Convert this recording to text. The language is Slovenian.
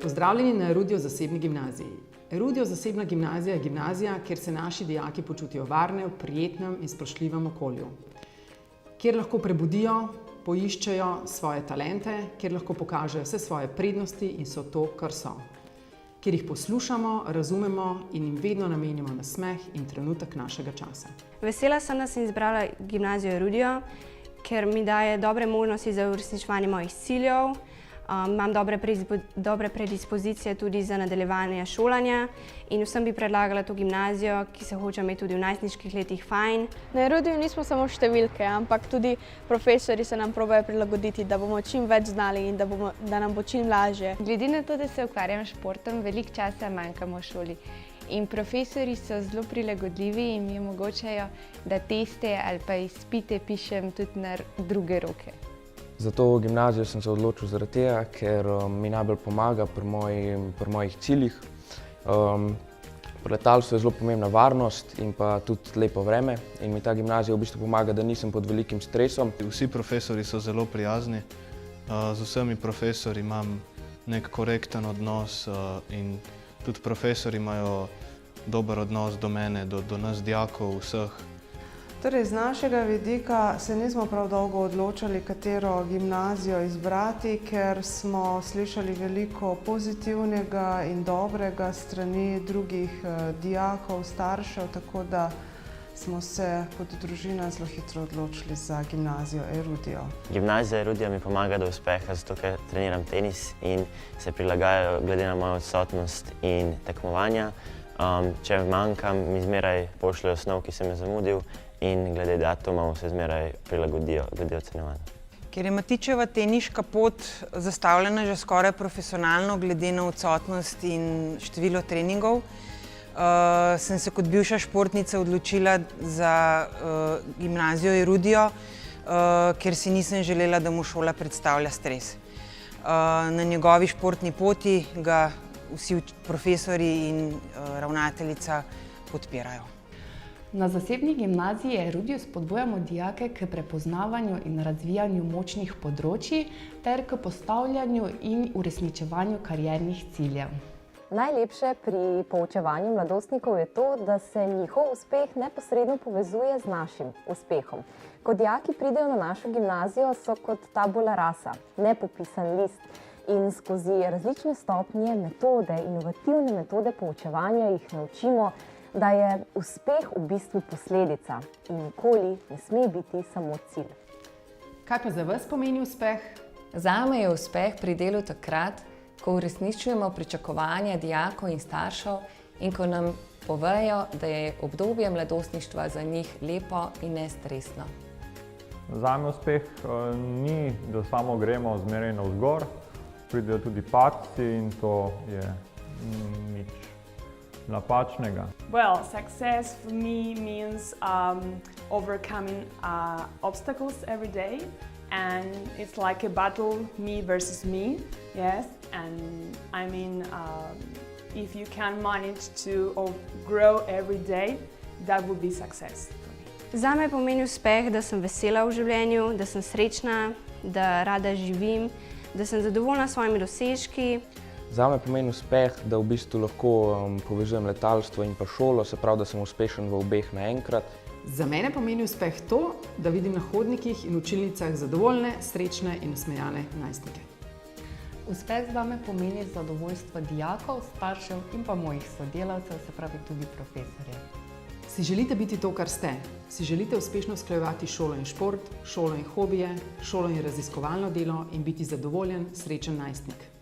Pozdravljeni na Erudio zasebni gimnaziji. Erudio zasebna gimnazija je gimnazija, kjer se naši dijaki počutijo varne, v prijetnem in spoštljivem okolju. Kjer lahko prebudijo, poiščejo svoje talente, kjer lahko pokažejo vse svoje prednosti in so to, kar so. Kjer jih poslušamo, razumemo in jim vedno namenimo nasmeh in trenutek našega časa. Vesela sem, da sem izbrala gimnazijo Erudio, ker mi daje dobre možnosti za uresničevanje mojih ciljev. Imam dobre predispozicije tudi za nadaljevanje šolanja in vsem bi predlagala to gimnazijo, ki se hoče imeti tudi v najstniških letih fajn. Na Erudiju nismo samo številke, ampak tudi profesorji se nam probajo prilagoditi, da bomo čim več znali in da nam bo čim lažje. Glede na to, da se ukvarjam s športom, veliko časa manjkamo v šoli. In profesorji so zelo prilagodljivi in mi omogočajo, da teste ali pa izpite pišem tudi na druge roke. Za to gimnazijo sem se odločil zaradi tega, ker mi najbolj pomaga pri mojih ciljih. Pri letalstvu je zelo pomembna varnost in pa tudi lepo vreme. In mi ta gimnazija v bistvu pomaga, da nisem pod velikim stresom. Vsi profesorji so zelo prijazni. Z vsemi profesorji imam nek korekten odnos in tudi profesorji imajo dober odnos do mene, do nas dijakov vseh. Torej, z našega vidika se nismo prav dolgo odločali, katero gimnazijo izbrati, ker smo slišali veliko pozitivnega in dobrega strani drugih dijakov, staršev, tako da smo se kot družina zelo hitro odločili za gimnazijo Erudio. Gimnazija Erudio mi pomaga do uspeha, zato ker treniram tenis in se prilagajajo glede na mojo odsotnost in tekmovanja. Če manjkam, mi zmeraj pošljajo snov, ki sem jo zamudil, in glede datumov se zmeraj prilagodijo glede ocenjevanja. Ker je Matičeva teniška pot zastavljena že skoraj profesionalno glede na odsotnost in število treningov, sem se kot bivša športnica odločila za gimnazijo Erudio, ker si nisem želela, da mu šola predstavlja stres. Na njegovi športni poti ga vsi profesorji in ravnateljica podpirajo. Na zasebni gimnaziji Erudio spodbujamo dijake k prepoznavanju in razvijanju močnih področij ter k postavljanju in uresničevanju kariernih ciljev. Najlepše pri poučevanju mladostnikov je to, da se njihov uspeh neposredno povezuje z našim uspehom. Ko dijaki pridejo na našo gimnazijo, so kot tabula rasa, nepopisan list. In skozi različne stopnje, metode, inovativne metode poučevanja jih naučimo, da je uspeh v bistvu posledica in nikoli ne sme biti samo cilj. Kaj pa za vas pomeni uspeh? Zame je uspeh pri delu takrat, ko uresničujemo pričakovanja dijakov in staršev in ko nam povejo, da je obdobje mladostništva za njih lepo in nestresno. Zame uspeh ni, da samo gremo zmeraj navzgor, pridejo tudi padci in to je nič napačnega. Well, success for me means overcoming obstacles every day, and it's like a battle, me versus me, yes. And I mean, if you can manage to grow every day, that would be success for me. Zame pomeni uspeh, da sem vesela v življenju, da sem srečna, da rada živim, da sem zadovoljna s svojimi dosežki. Zame pomeni uspeh, da v bistvu lahko povezujem letalstvo in pa šolo, se pravi, da sem uspešen v obeh naenkrat. Za mene pomeni uspeh to, da vidim na hodnikih in učilnicah zadovoljne, srečne in nasmejane najstnike. Uspeh zame pomeni zadovoljstvo dijakov, staršev in pa mojih sodelavcev, se pravi tudi profesorjev. Si želite biti to, kar ste? Si želite uspešno usklajevati šolo in šport, šolo in hobije, šolo in raziskovalno delo in biti zadovoljen, srečen najstnik?